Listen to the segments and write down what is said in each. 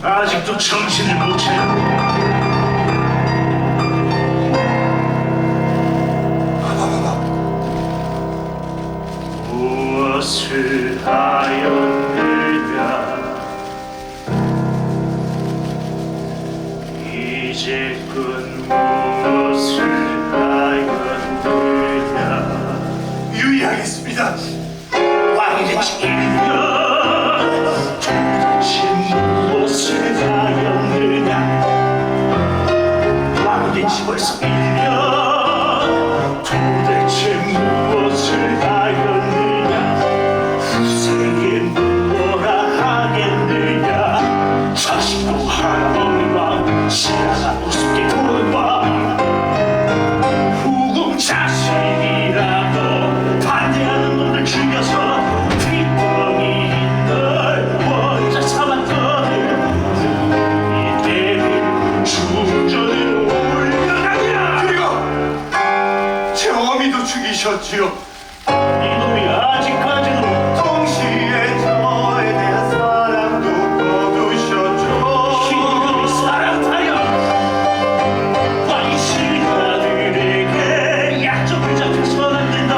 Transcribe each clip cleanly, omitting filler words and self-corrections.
아직도 정신을 못 차려. 무엇을 하였느냐 이제껏 무엇을 하였느냐. 유의하겠습니다. 왕의 일년 도대체 무엇을 하였느냐. 왕의 집에서 1년 도대체 무엇을 하였느냐. 후세에 뭐라 하겠느냐. 자식도 하나님과 신하가 우습게 보는 바 후궁 자식이라고 반대하는 놈들 죽여서 뒷덩이 널 원자 삼았거든. 이때는 중전으로 올려가냐. 그리고 제 어미도 죽이셨지요. 이놈이 아직까지도 동시에 저에 대한 사랑도 거두셨죠. 힘들이 사랑하여 왕이 신하들에게 약점을 잡혀서는 안 된다.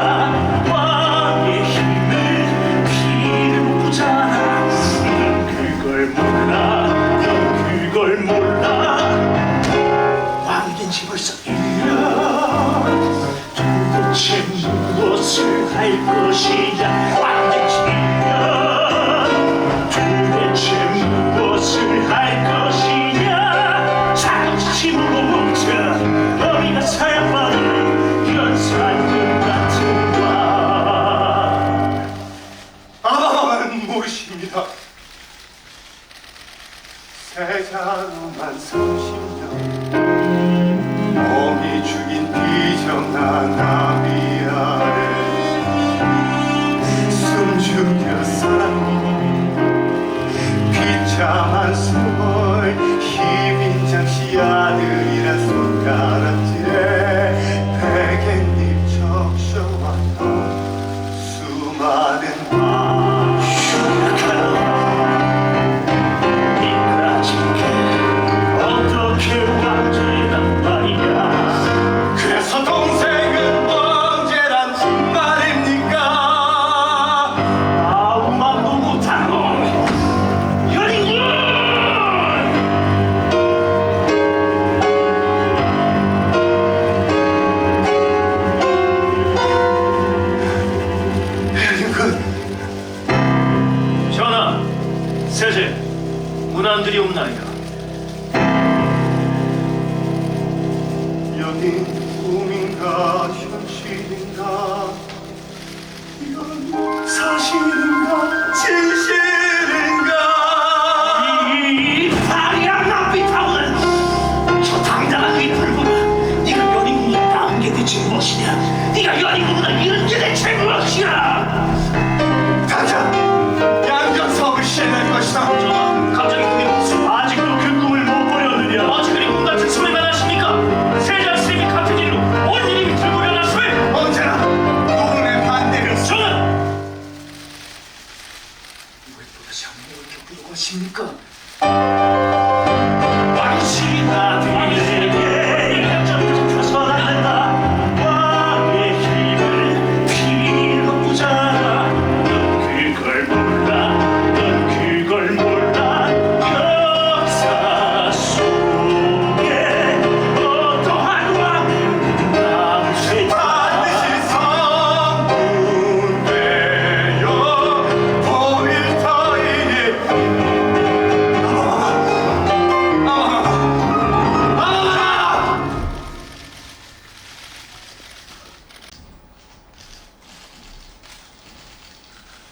왕의 힘은 피를 묻잖아. 넌 그걸 몰라. 넌 그걸 몰라. 왕이 된 지 벌써 1년. 도대체 무엇을 할 것이냐. 왕이 된 지 1년. 도대체 무엇을 할 것이냐. 자격지 침으로 뭉쳐 어미가 사양받은 연산금 같은 왕. 아마만 모르십니다. 세자로만 30년 어미 죽인 비정한 나비 아래 숨죽여 사랑이 비참한 세월 희빈 장씨 아들이라 손가락질에 백엔잎 적셔왔던 수많은 밤. 어떻게 왕제란 말이야. 그래서 동생은 왕제란 말입니까? 아무 말도 못한 놈 여린군. 그 전하, 세제 문안들이 없나이다. 여긴 꿈인가 현실인가 이건 사실인가 진실인가. 이 파리한 낭비타운 저 당당한 이 불구가 네가 연인군을 낳은 게 대체 무엇이냐. 네가 연인군을 잃은 게 대체 무엇이야. 당장 양전사업을 시행할 것이다. 전하, 갑자기 그게 무슨 아직도 그 꿈을 못 버렸느냐. 어찌 그리 꿈 같은 소리만 하십니까. 세자 스님이 같은 일로 온 일이 들고 일어났으면 언제나 누군의 반대를 전하. 왜 또다시 한국을 겪으려고 하십니까? 왕신아들에게 약점을 잡혀서는 안 된다. 왕의 힘을 피로 부잖아. 넌 그걸 몰라. 넌 그걸 몰라. 역사 속에 어떠한 왕은 남세다. 반드시 성공되어 보일 터이니.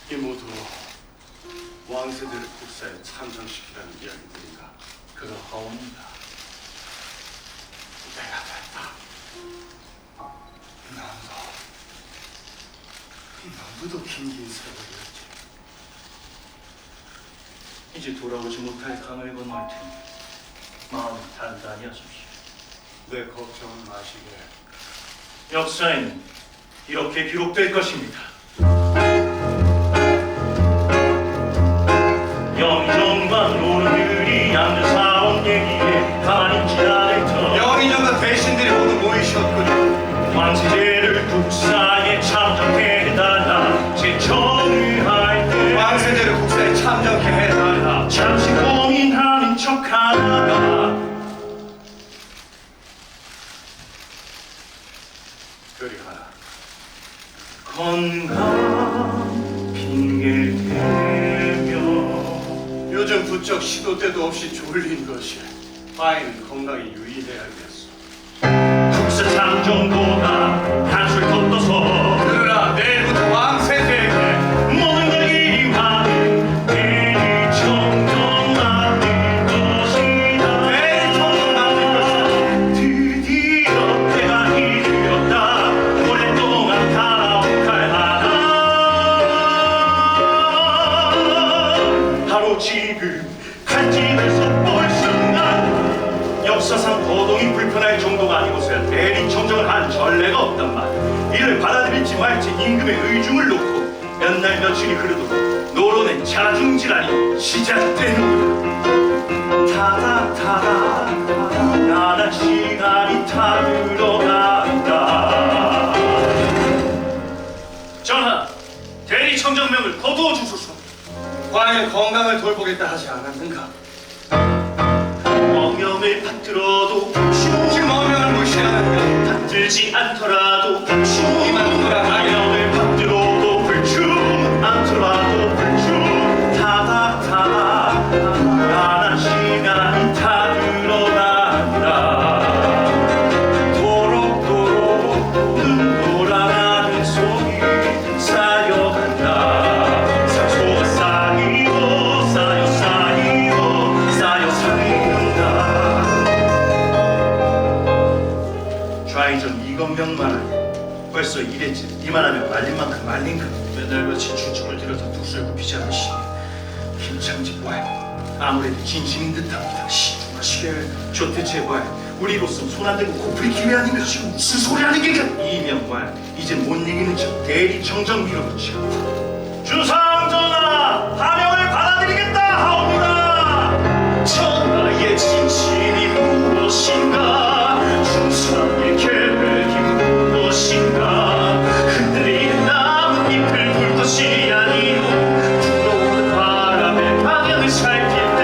이 모두 왕세대를 국사에 참전시키라는 이야기들인가? 그러하옵니다. 내가 됐다. 너무도 긴 세월이었지. 이제 돌아오지 못할 강을 건널 테니 마음 단단히 하십시오. 내 걱정은 마시게. 역사에는 이렇게 기록될 것입니다. 영의정과 노르들이 양주사원 얘기에 가만히 있지 않을 터 영의정과 대신들이 모두 모이셨군요. 왕세제를 국사에 참석해 해달라. 제청을 때 왕세제를 국사에 참석해 해달라. 잠시 고민하는 척하다가 그리 하나. 건강 핑계를 대며 요즘 부쩍 시도 때도 없이 졸린 것이 과인은 건강에 유의해야겠어. 국사 참정도가 한술 걷어서 들으라, 내일부터 왕세제에게 모든 걸 이리하는 대리청정 맡길 것이다. 대리청정 맡길 드디어 때가 이르렀다. 오랫동안 달아온 칼 하나 바로 지금 칼집에서 볼 순간 역사상 거동이 불편할 정도가 아니고서야 대리청정을 한 전례가 없단 말. 이를 받아들일지 말지 임금의 의중을 놓고 몇 날 며칠이 흐르도록 노론의 자중질환이 시작되는구나. 타닥타닥 나는 시간이 타들어간다. 전하, 대리청정명을 거두어 주소서. 과인은 건강을 돌보겠다 하지 않았는가? 어명을 받들어도 지금 어명을 무시하는가? 받들지 않더라도 이만 돌아가게. 어명을 받들어도 불충 않더라도 불충 타닥타닥 나는 시간이 타들어간다. 도록도록 눈 돌아가는 속이 쌓여간다. 상소가 쌓이고 쌓여 쌓이고 쌓여 쌓인다. 좌의정 이건명만은 벌써 이랬지. 이만하면 말린 만큼 말린 것. 몇날 며칠 추청을 들여서 뚝을 굽히지 않으시 김창집 와인 아무래도 진심인 듯합니다. 시중하시게 조태채 와인 우리로서 손 안 대고 고프리 기회하는 것이 무슨 소리 하는 게냐. 이명관 이제 못 이기는 척 대리청정 밀어붙여. 주상전하 하명을 받아들이겠다 하옵니다. 전하의 진심이 무엇인가, 중상의 계획이 무엇인가. 흔들리는 나뭇잎을 불 것이 아니오 불어오는 바람의 방향을 살필 때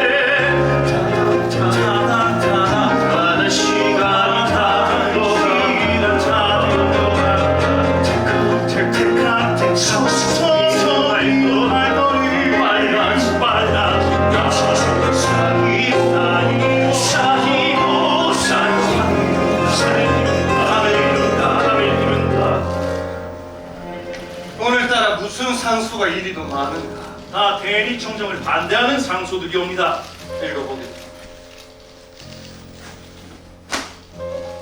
타닥타닥 시간이 타들어간다. 택택택택 서서 할거리 빨라지 빨라지 사이고 사이고 사이고 이룬다. 오늘따라 무슨 상수가 이리도 많은가? 다 대리청정을 반대하는 상소들이옵니다. 읽어보겠다.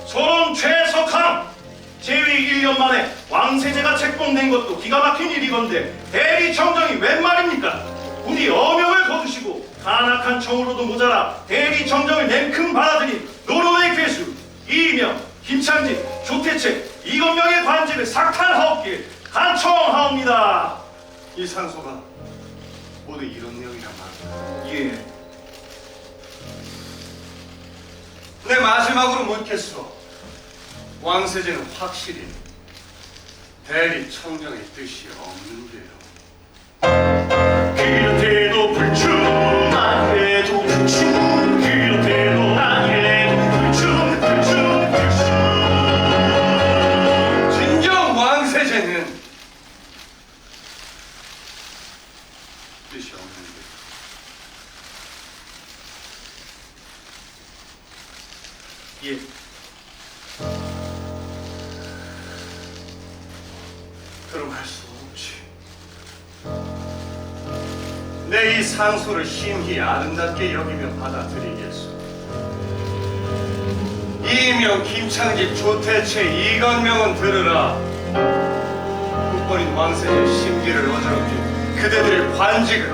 소론 최석함 제위 1년 만에 왕세제가 책봉된 것도 기가 막힌 일이건데 대리청정이 웬 말입니까? 부디 어명을 거두시고 간악한 청으로도 모자라 대리청정을 냉큼 받아들인 노론의 괴수 이명, 김창진, 조태채, 이건명의 관직을 삭탈하옵길 간청하옵니다. 이 상소가 모두 이런 내용이란 말이야. 예. 내 마지막으로 묻겠소. 왕세제는 확실히 대리청정의 뜻이 없는데요. 그렇대도 불충 안 해도 불충 그렇대도 안 해도 불충 불충 불충. 진정 왕세제는 뜻이 없는데. 예. 그럼 할 수 없지. 내 이 상소를 심히 아름답게 여기며 받아들이겠소. 이명, 김창집, 조태채, 이건명은 들으라. 국본인 왕세의 심기를 어지럽힌 그대들의 관직을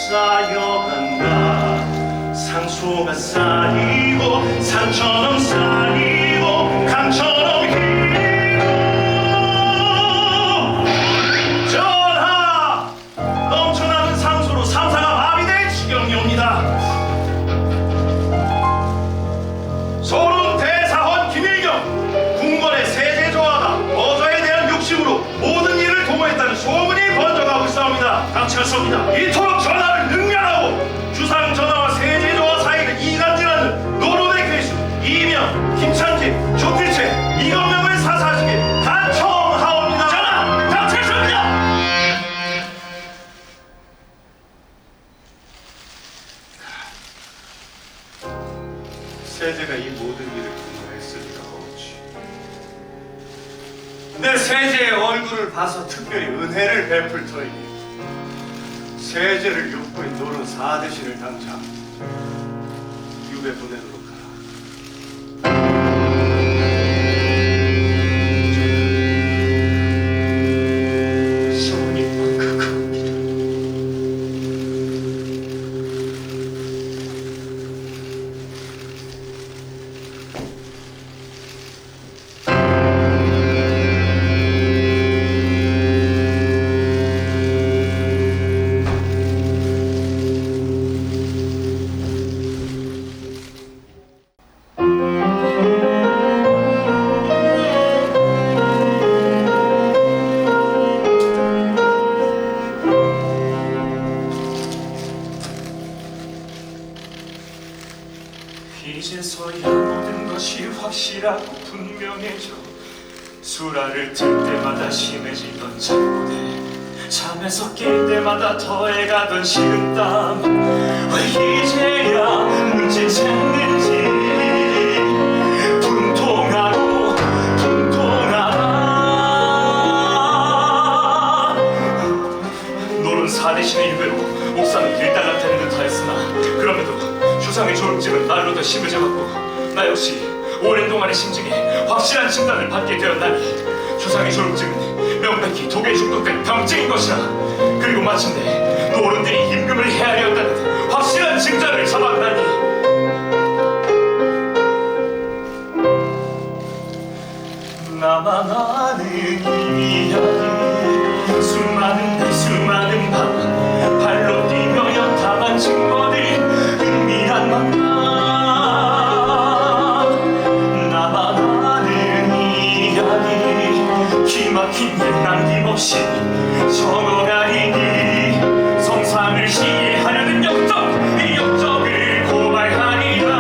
쌓여간다. 상소가 쌓이고 산처럼 쌓이고 강처럼 흐르고 전하! 넘쳐나는 상소로 삼사가 밤이 될 지경이 옵니다. 소론 대사헌 김일경 궁궐의 세제조화가 어조에 대한 욕심으로 모든 일을 도모했다는 소문이 번져가고 있사옵니다. 당치였습니다. 이토록 전하를 능멸하고 주상 전하와 세제조화 사이를 이간질하는 노론의 괴수 이명, 김찬기, 조필채, 이건명을 사사하시길 간청하옵니다. 전하! 당치였습니다. 세제가 이 모든 일을 도모했을 리가 없지. 내 세제의 얼굴을 봐서 특별히 은혜를 베풀 터이니 세제를 육부인 노론 사대신을 당장 유배 보내도록 하라. 소문이 망각합니다. 이제서야 모든 것이 확실하고 분명해져. 수라를 틀 때마다 심해지던 잠꼬대, 잠에서 깰 때마다 더해가던 식은땀. 왜 이제야 눈치챘는지 분통하고 분통하다. 노론 사대신의 유배로 옥상을 길다가 되는 듯 하였으나 그럼에도 주상의 졸음증은 날로 더 심해져갔고 나 역시 오랜 동안의 심증에 확실한 진단을 받게 되었나니 주상의 졸음증은 명백히 독에 중독된 병증인 것이라. 그리고 마침내 노론들이 임금을 헤아렸다는 확실한 증자를 잡았나니 나만 아는 이야기, 수많은 밤 발로 뛰며 연탐한 증거들이 은밀한 만남. 나만 아는 이야기, 기막힌 옛 남김없이 적어가리니 성상을 시해하려는 역적, 이 역적을 고발하리라.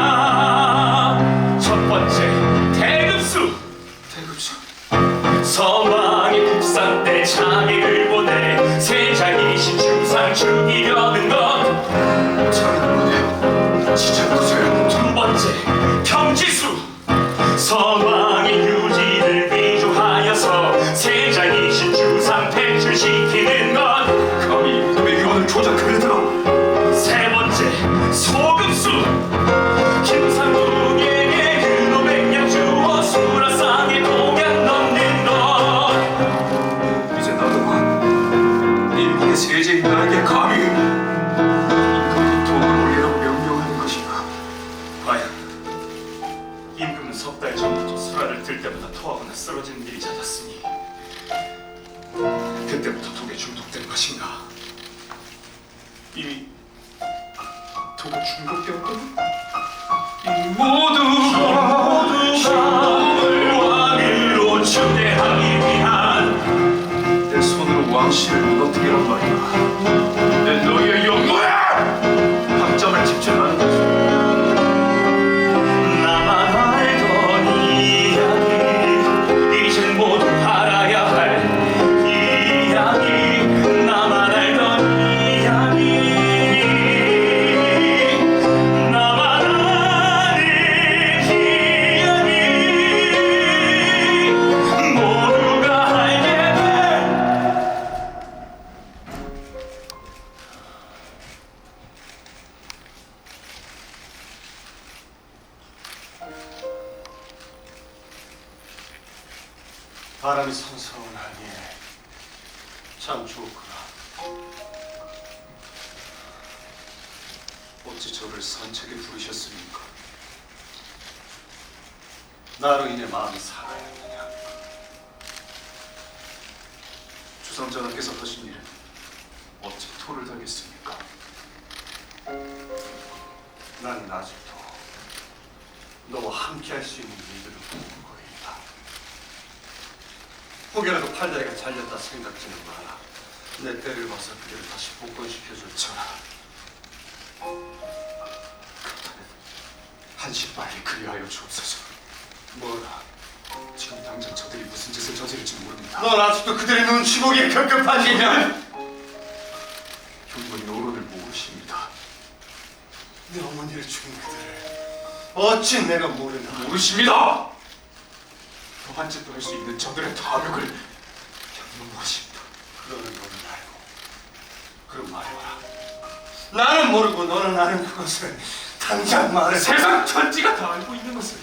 첫 번째 대급수. 서왕이 국산 때 자기를 보내 세자이신 주상 죽이려는 것. 잘하네요. 진짜 보세요. 두 번째 경지수. 서왕이 유지를 위조하여서 세자이신 주상 퇴출시키는 것. 감히 믿음의 기원을 조작하려더라. 세 번째 소급수. 김상국에게 근호 백냥 주어 수라상에 동양 넣는 것. 이제 나도 일국의 세제인 나에게 감히 임금의 돈을 올리라고 명령하는 것인가? 과연 임금은 석 달 전부터 수라를 들 때마다 토하거나 쓰러지는 일이 잦았으니 그때부터 독에 중독된 것인가? 이미 독에 중독되었거든. 모두가 왕으로 초대하기 위한 내 손으로 왕실을 무너뜨리란 말이야. 내 너희의 영광야! 학점을 집중하는 것이야. 나만 알던 이야기, 이젠 모두 알아야 할 이야기. 나만 알던 이야기, 나만 아는 이야기. 모두가 알게 돼. 바람이 선선하니 참 좋구나. 어찌 저를 산책에 부르셨습니까? 나로 인해 마음이 상하였느냐? 주상전하께서 하신 일은 어찌 토를 당했습니까? 나는 아직도 너와 함께할 수 있는 일들을 꿈꾸고 있다. 혹여라도 팔다리가 잘렸다 생각지는 마라. 내 때를 봐서 그대를 다시 복권시켜줄 전하, 한시 빨리 그리하여 주옵소서. 뭐라? 지금 당장 저들이 무슨 짓을 저지를지 모릅니다. 넌 아직도 그들의 눈치 보기에 급급한 게냐? 경건이 노론을 모르십니다. 내 어머니를 죽인 그들을 어찌 내가 모르나? 모르십니다. 더한 짓도 할 수 있는 저들의 탐욕을 경영하십니다. 그러는 너는 알고 그럼 말해봐라. 나는 모르고 너는 아는 그것을 당장 말해. 세상 천지가 다 알고 있는 것을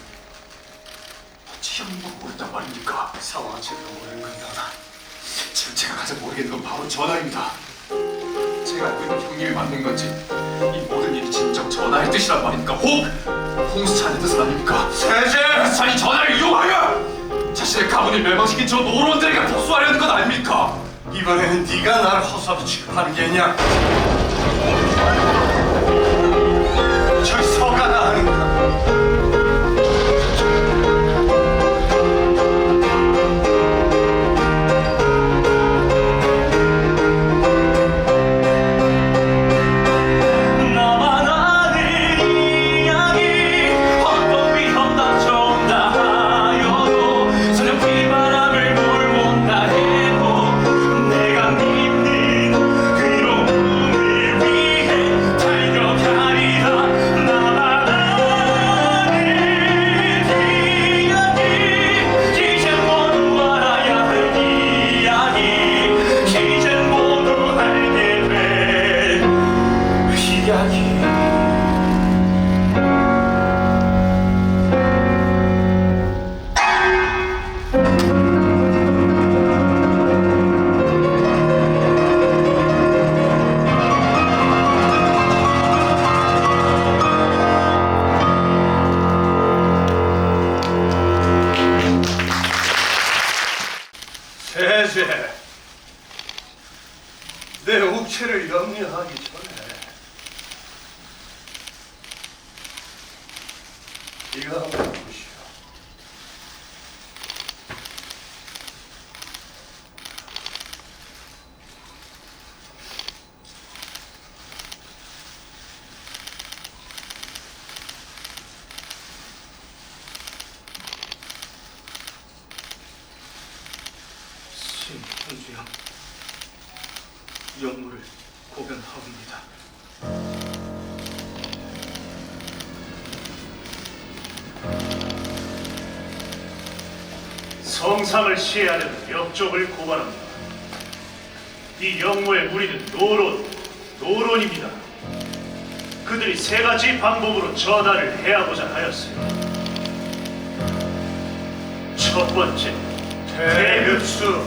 어찌 형님만 모른단 말입니까? 상황은 제대로 모르는 건 너다. 지금 제가 가장 모르겠는 건 바로 전하입니다. 제가 알고 있는 형님이 맞는 건지 이 모든 일이 진정 전하의 뜻이란 말입니까? 혹 홍수찬의 뜻은 아닙니까? 세제! 홍수찬이 전하를 이용하여 자신의 가문을 멸망시킨 저 노론들에게 복수하려는 것 아닙니까? 이번에는 네가 나를 허수아비 취급하는 게냐? 저기 서가나 아닌가? 나만 아는 이야기 어떤 위험나 정당하여도 저녁 비바람을 몰고 나 해도 내가 믿는 그로움을 위해 달려가리라. 나만 아는 이야기 이젠 모두 알아야 할 이야기 이젠 모두 알게 될 이야기. 세제! 내 옥체를 염려하기 전에 이거 한번 보시오. 신현주영 영무를 고변하옵니다. 성상을 시해하려는 역적을 고발합니다. 이 영무의 무리는 노론입니다. 그들이 세 가지 방법으로 전하를 해하고자 하였어요. 첫 번째, 대급수.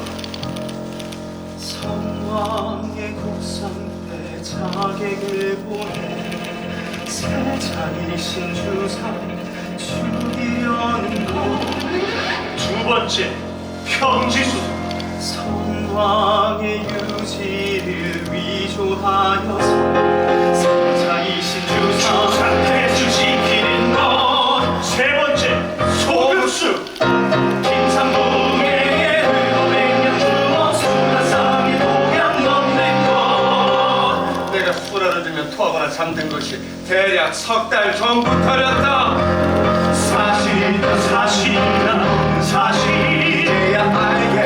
성왕의 국상때 자객을 보내 세자이신 주상 죽이려는 것. 두 번째, 평지수. 선왕의 유지를 위조하여서 세자이신 주상 대주 지키는 것. 세 번째, 소급수. 김상궁에게 흘러백년 주어 수가상의 동양 넘는 것. 내가 수라를 들면 토하거나 잠든 것이 대략 석 달 전부터였다. 사실이다 사실. 이제야 알게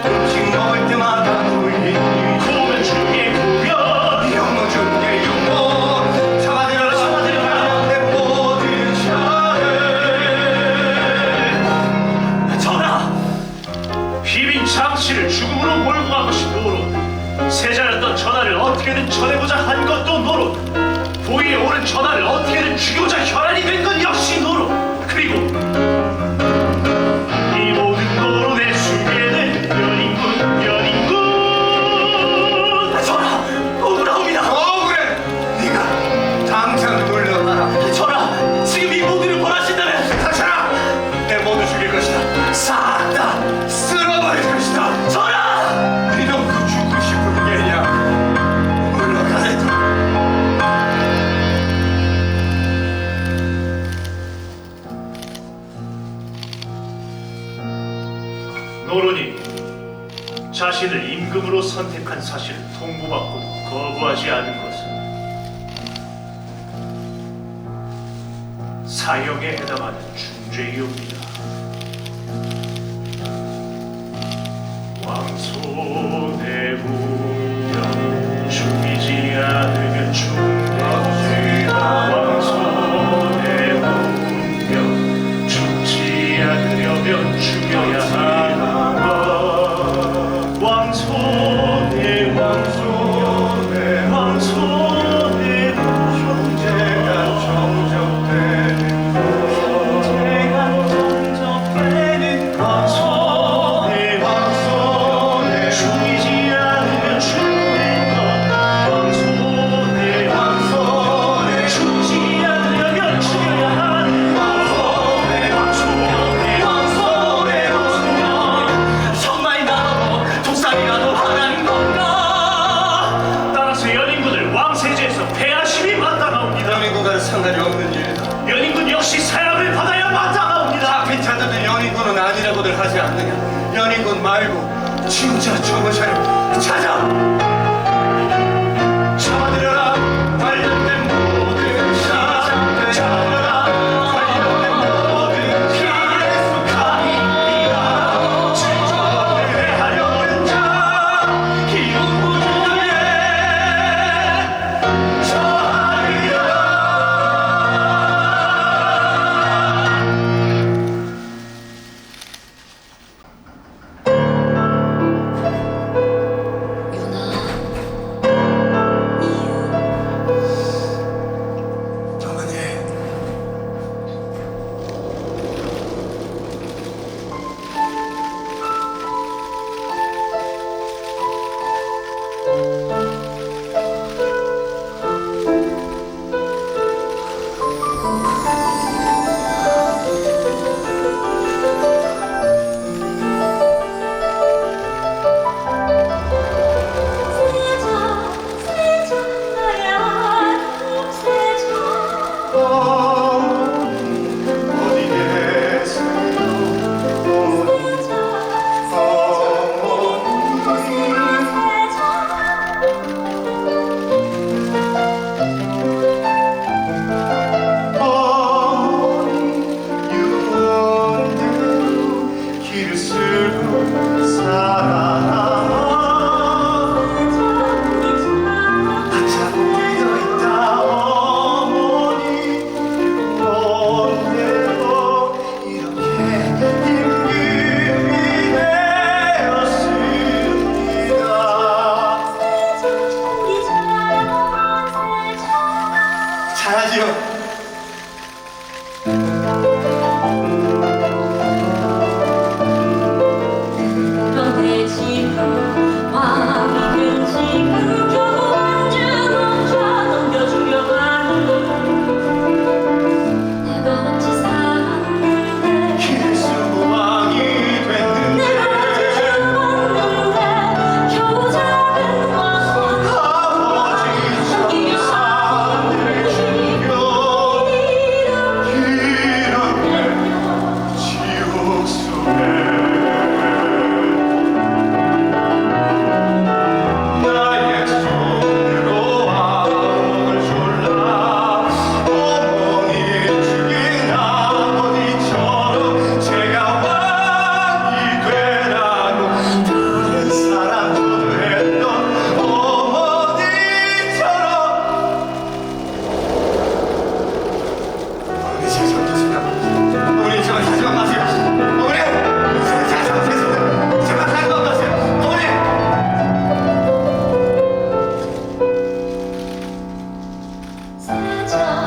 음식 먹을 때마다 보이니 구면 중에 구면 영어 중에 영어 잡아들여라 내 모든 차를. 전하! 비빈 장씨를 죽음으로 몰고 간 것이 노론. 세자였던 전하를 어떻게든 전해보자 한 것도 노론. 보위에 오른 전하를 어떻게든 죽이고자 혈안이 된 건 역시 노론. 그리고 이 모든 노론의 선택한 사실을 통보받고도 거부하지 않은 것은 사형에 해당하는 중죄이옵니다. 왕손의 운명 죽이지 않으면 중대죄다. 왕손의 운명 죽지 않으려면 죽여야 하는 것. 왕손의 형제가 정적되는 죽이지 않으면 죽는 것. 왕손의 죽지 않으려면 죽여야 하는 것. 정말 나도 독살이라도 하라는 건가? 따라서 연인군을 왕세제에서 폐하심이 마땅하옵니다. 연인군과는 상관이 없는 일이다. 연인군 역시 사형을 받아야 마땅하옵니다. 잡힌 자들은 연인군은 아니라고들 하지 않느냐. 연인군 말고 진짜 정의자를 찾아! 잡아들여라 관련된 모든 자. 잡아들여라 관련된 모든 기레수카이니라. 진정을 하려는 자 기운부중에 저하리라. 어디 계세요? 유언대로 길을 쓸고 살아남아 바짝 뛰어있다 어머니. 언제로 이렇게 임금이 되었습니다. 잘하지요. 너의 지금 왕이 된 지금 겨우 안주 혼자 넘겨주려고 하니 내가 어찌 살았는데 길수 왕이 됐는데 내가 어찌 죽었는데 겨우 작은 왕 아버지 천사를 죽여 이렇게 지옥 속에 나의 손으로 왕을 졸라 어머니 죽인 아버지처럼 제가 왕이 되라고 다른 사람 저주했던 어머니처럼. 어머니 제발 드세요. 어머니 제발 가지마 마세요. 어머니 제발 가지마 마세요. 제발 가지마 마세요. 어머니. 세상